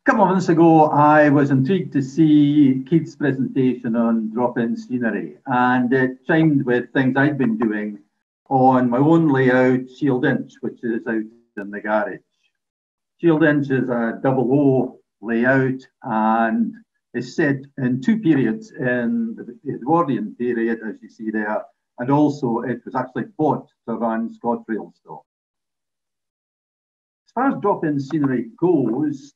couple of months ago, I was intrigued to see Keith's presentation on drop-in scenery, and it chimed with things I'd been doing on my own layout, Shieldinch, which is out in the garage. Shieldinch is a double O layout and is set in two periods, in the Edwardian period, as you see there, and also it was actually bought to run ScotRail stock. As far as drop-in scenery goes,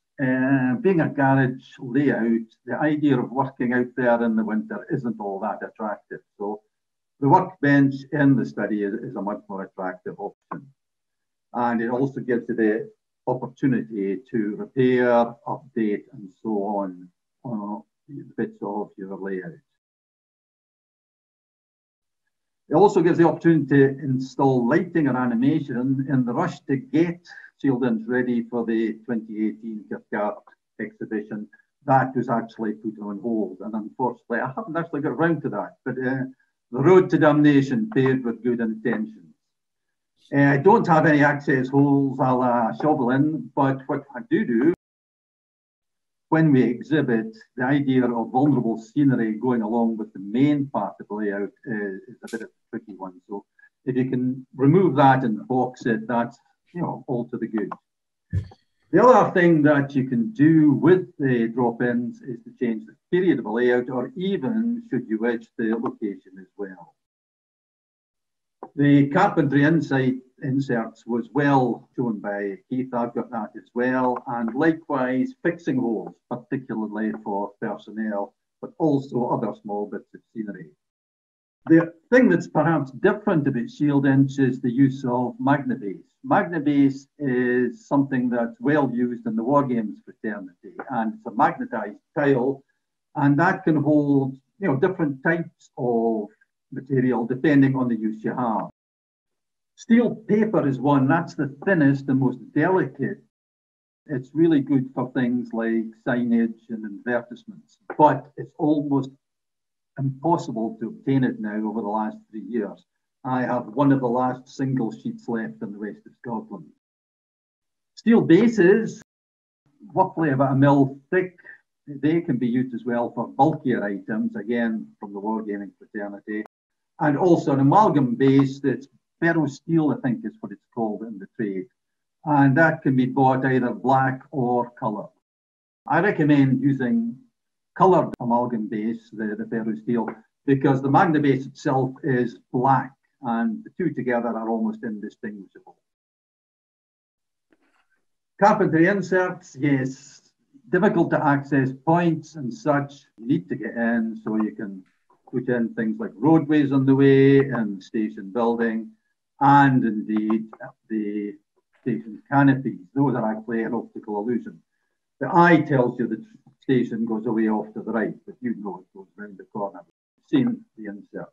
being a garage layout, the idea of working out there in the winter isn't all that attractive. So the workbench in the study is a much more attractive option. And it also gives you the opportunity to repair, update, and so on bits of your layout. It also gives the opportunity to install lighting and animation in the rush to get Shieldinch ready for the 2018 Kirkgard exhibition. That was actually put on hold, and unfortunately I haven't actually got around to that, but the road to damnation paved with good intentions. I don't have any access holes a la shoveling, but what I do when we exhibit, the idea of vulnerable scenery going along with the main part of the layout is a bit of a tricky one. So if you can remove that and box it, that's all to the good. The other thing that you can do with the drop-ins is to change the period of a layout, or even, should you wish, the location as well. The Carpentry Inserts was well shown by Keith. I've got that as well. And likewise, fixing holes, particularly for personnel, but also other small bits of scenery. The thing that's perhaps different about Shieldinch is the use of Magnabase. Magnabase is something that's well used in the Wargames fraternity, and it's a magnetized tile, and that can hold different types of material depending on the use you have. Steel paper is one, that's the thinnest and most delicate. It's really good for things like signage and advertisements, but it's almost impossible to obtain it now over the last 3 years. I have one of the last single sheets left in the west of Scotland. Steel bases, roughly about 1 mil thick, they can be used as well for bulkier items, again from the wargaming fraternity. And also an amalgam base that's ferro steel, I think is what it's called in the trade. And that can be bought either black or colour. I recommend using coloured amalgam base, the ferro steel, because the Magnabase itself is black and the two together are almost indistinguishable. Carpentry inserts, yes, difficult to access points and such. You need to get in, so you can put in things like roadways on the way and station building, and indeed the station canopies. Those are actually an optical illusion. The eye tells you the station goes away off to the right, but you know it goes round the corner. Seen the insert.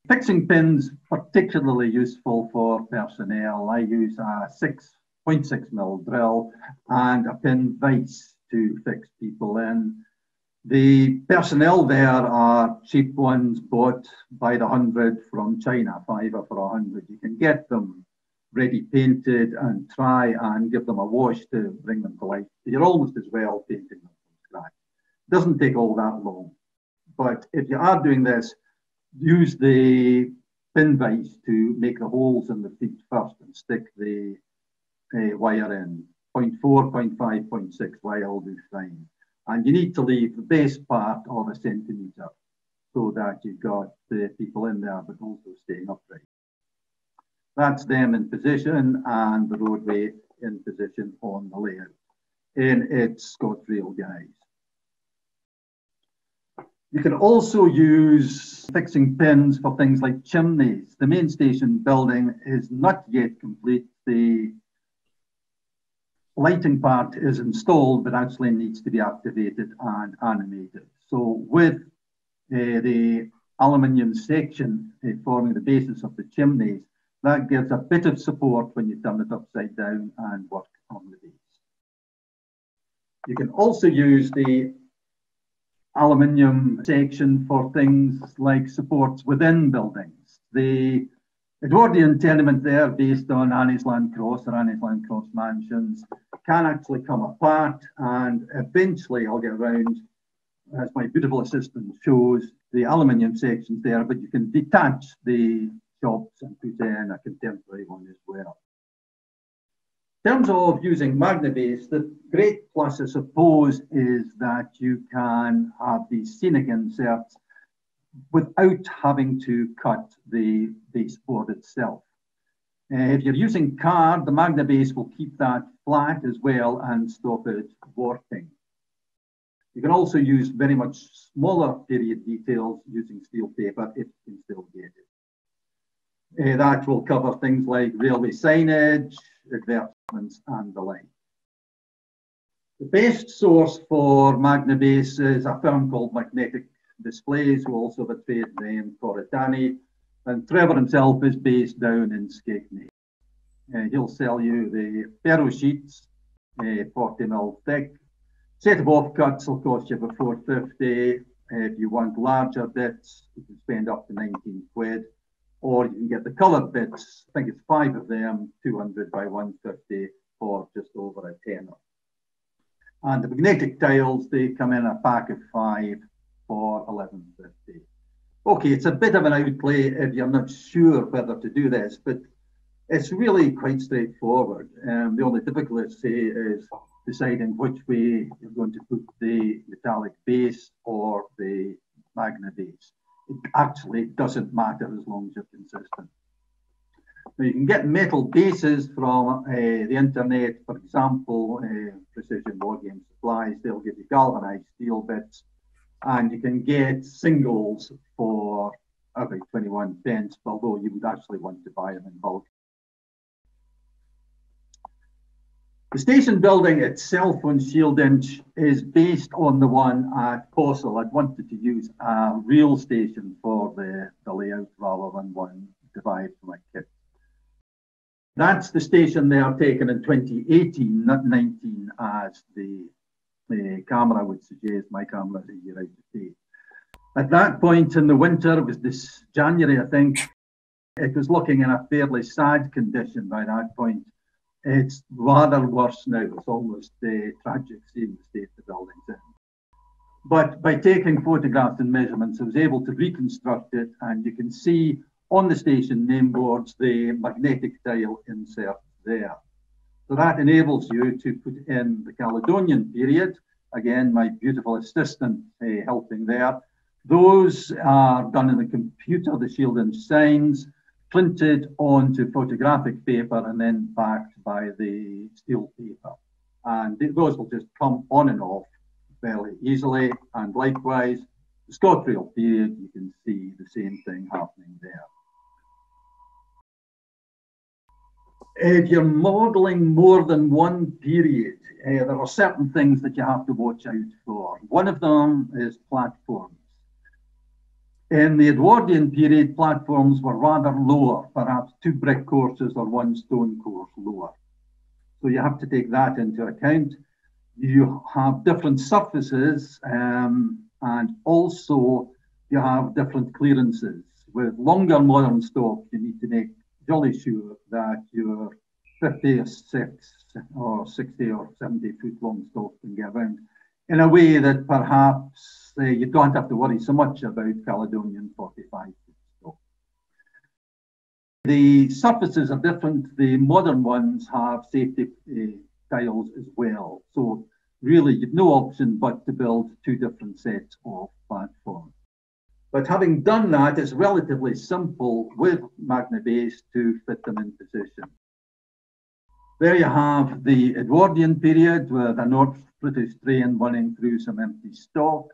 Fixing pins, particularly useful for personnel. I use a 6.6 mil drill and a pin vise to fix people in. The personnel there are cheap ones bought by the 100 from China, $5 for 100. You can get them ready painted and try and give them a wash to bring them to life. You're almost as well painting them from scratch. It doesn't take all that long. But if you are doing this, use the pin vise to make the holes in the feet first and stick the wire in. 0.4, 0.5, 0.6 wire will do fine. And you need to leave the base part of a centimetre so that you've got the people in there but also staying upright. That's them in position and the roadway in position on the layout in its ScotRail guise. You can also use fixing pins for things like chimneys. The main station building is not yet complete. The lighting part is installed, but actually needs to be activated and animated. So with the aluminium section forming the basis of the chimneys, that gives a bit of support when you turn it upside down and work on the base. You can also use the aluminium section for things like supports within buildings. The Edwardian tenement there, based on Annie's Land Cross or Annie's Land Cross mansions, can actually come apart, and eventually I'll get around, as my beautiful assistant shows, the aluminium sections there, but you can detach the shops and put in a contemporary one as well. In terms of using Magnabase, the great plus, I suppose, is that you can have these scenic inserts without having to cut the baseboard itself. If you're using card, the Magnabase will keep that flat as well and stop it warping. You can also use very much smaller period details using steel paper if you can still get it. That will cover things like railway signage, advertisements, and the like. The best source for Magnabase is a firm called Magnetic Displays, who also have a trade name, Corridani, and Trevor himself is based down in Skegney. He'll sell you the ferro sheets, 40mm thick. Set of offcuts will cost you about £4.50. If you want larger bits, you can spend up to 19 quid. Or you can get the coloured bits, I think it's 5 of them, 200 by 150 for just over a tenner. And the magnetic tiles, they come in a pack of 5 for £11.50. Okay, it's a bit of an outlay if you're not sure whether to do this, but it's really quite straightforward. The only difficulty is deciding which way you're going to put the metallic base or the Magnabase. It actually doesn't matter as long as you're consistent. Now, you can get metal bases from the internet, for example, Precision War Game Supplies. They'll give you galvanized steel bits, and you can get singles for about 21 pence, although you would actually want to buy them in bulk. The station building itself on Shieldinch is based on the one at Possil. I'd wanted to use a real station for the layout rather than one derived from my kit. That's the station they are taken in 2018, not 19, as the camera would suggest. My camera is a year out of date. At that point in the winter, it was this January, I think, it was looking in a fairly sad condition by that point. It's rather worse now. It's almost tragic seeing the state the building's in. But by taking photographs and measurements, I was able to reconstruct it, and you can see on the station name boards the magnetic tile insert there. So that enables you to put in the Caledonian period. Again, my beautiful assistant helping there. Those are done in the computer, the Shieldinch signs, printed onto photographic paper and then backed by the steel paper. And those will just come on and off fairly easily. And likewise, the ScotRail period, you can see the same thing happening there. If you're modelling more than one period, there are certain things that you have to watch out for. One of them is platforms. In the Edwardian period, platforms were rather lower, perhaps 2 brick courses or 1 stone course lower. So you have to take that into account. You have different surfaces, and also you have different clearances. With longer modern stock, you need to make jolly sure that your 56 or 60 or 70 foot long stock can get around in a way that perhaps you don't have to worry so much about Caledonian 45 foot stock. The surfaces are different. The modern ones have safety tiles as well. So really you've no option but to build 2 different sets of platforms. But having done that, it's relatively simple with Magnabase to fit them in position. There you have the Edwardian period with a North British train running through some empty stock.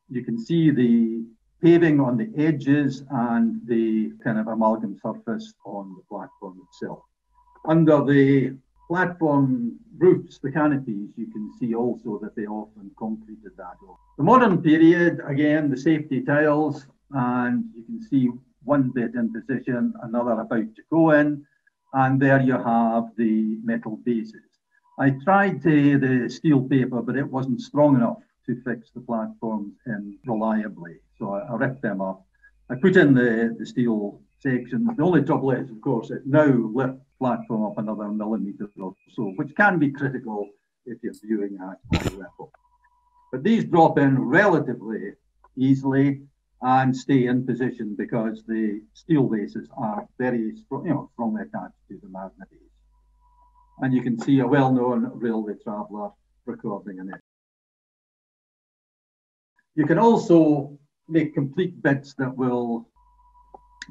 You can see the paving on the edges and the kind of amalgam surface on the platform itself. Under the platform roofs, the canopies, you can see also that they often concreted that off. The modern period, again, the safety tiles, and you can see one bit in position, another about to go in, and there you have the metal bases. I tried the steel paper, but it wasn't strong enough to fix the platforms in reliably, so I ripped them up I put in the steel section. The only trouble is, of course, it now lifts platform up another millimetre or so, which can be critical if you're viewing at eye level. But these drop in relatively easily and stay in position because the steel bases are very strongly attached to the Magnabase. And you can see a well-known railway traveller recording in it. You can also make complete bits that will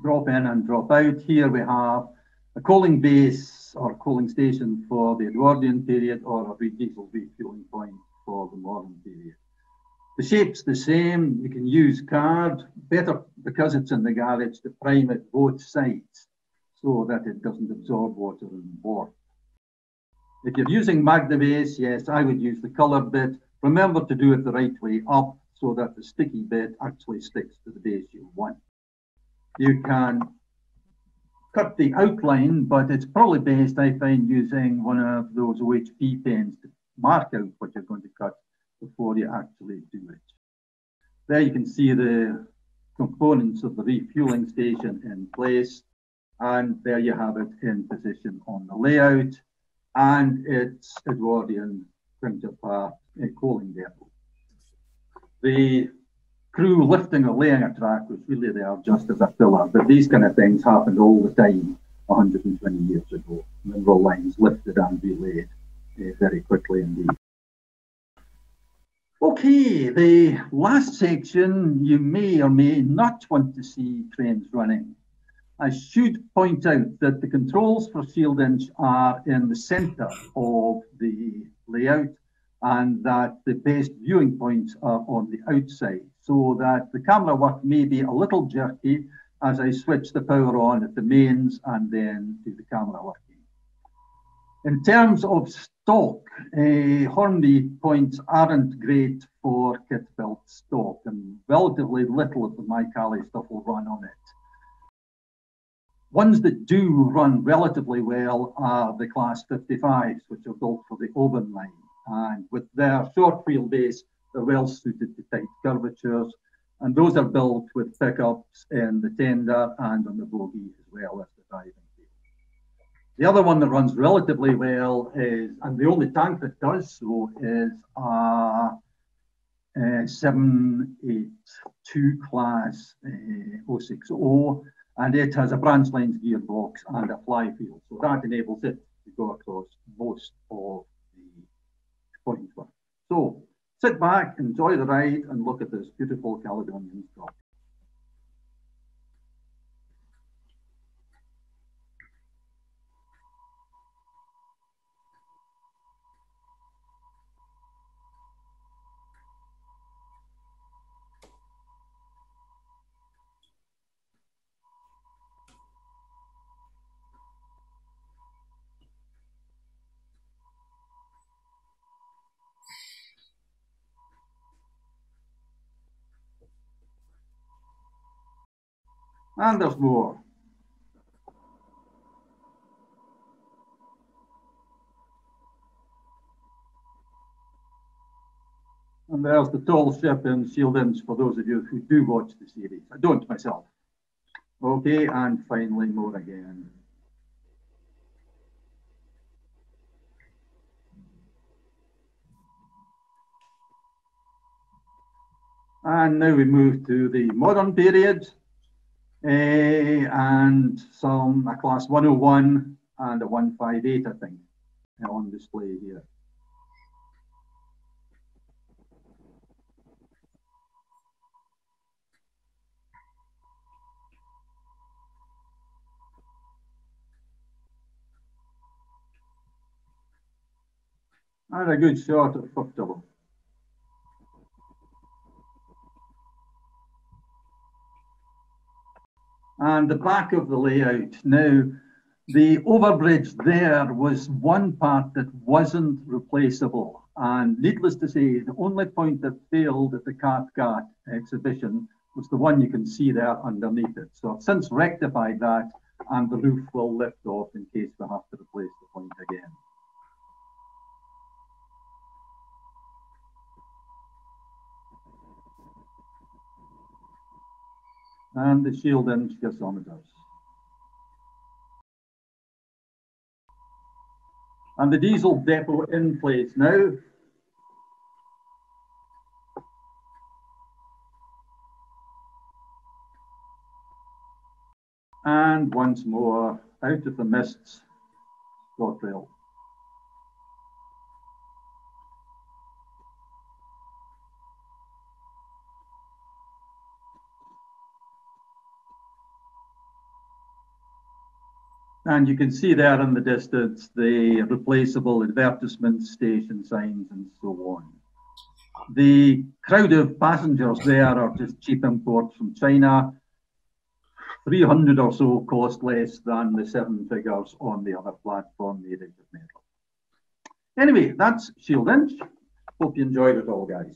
drop in and drop out. Here we have a coaling base or coaling station for the Edwardian period, or a diesel refueling point for the modern period. The shape's the same. You can use card, better because it's in the garage, to prime it both sides so that it doesn't absorb water and warp. If you're using Magnabase, yes, I would use the coloured bit. Remember to do it the right way up so that the sticky bit actually sticks to the base you want. You can cut the outline, but it's probably best, I find, using one of those OHP pens to mark out what you're going to cut before you actually do it. There you can see the components of the refueling station in place, and there you have it in position on the layout, and its Edwardian printer path coaling depot. The crew lifting or laying a track was really there just as a filler, but these kind of things happened all the time 120 years ago. Mineral lines lifted and relayed very quickly indeed. Okay, the last section, you may or may not want to see trains running. I should point out that the controls for Shieldinch are in the centre of the layout, and that the best viewing points are on the outside, so that the camera work may be a little jerky as I switch the power on at the mains and then do the camera working. In terms of stock, Hornby points aren't great for kit-built stock, and relatively little of the MyCali stuff will run on it. Ones that do run relatively well are the Class 55s, which are built for the Oban line. And with their short wheelbase, they're well suited to tight curvatures. And those are built with pickups in the tender and on the bogie as well as the driving wheel. The other one that runs relatively well is, and the only tank that does so, is a 782 class 060, and it has a branch lines gearbox and a flywheel. So that enables it to go across most of the points work. So sit back, enjoy the ride, and look at this beautiful Caledonian stock. And there's more. And there's the tall ship in Shieldinch for those of you who do watch the series. I don't myself. Okay, and finally more again. And now we move to the modern period, and a class 101 and a 158, I think, on display here. And a good shot of Furtalo. And the back of the layout. Now, the overbridge there was one part that wasn't replaceable. And needless to say, the only point that failed at the Cathcart exhibition was the one you can see there underneath it. So I've since rectified that, and the roof will lift off in case we have to replace the point again. And the Shieldinch gasometers. And the diesel depot in place now. And once more, out of the mists, ScotRail. And you can see there in the distance the replaceable advertisements, station signs, and so on. The crowd of passengers there are just cheap imports from China. 300 or so cost less than the 7 figures on the other platform made out of metal. Anyway, that's Shieldinch. Hope you enjoyed it all, guys.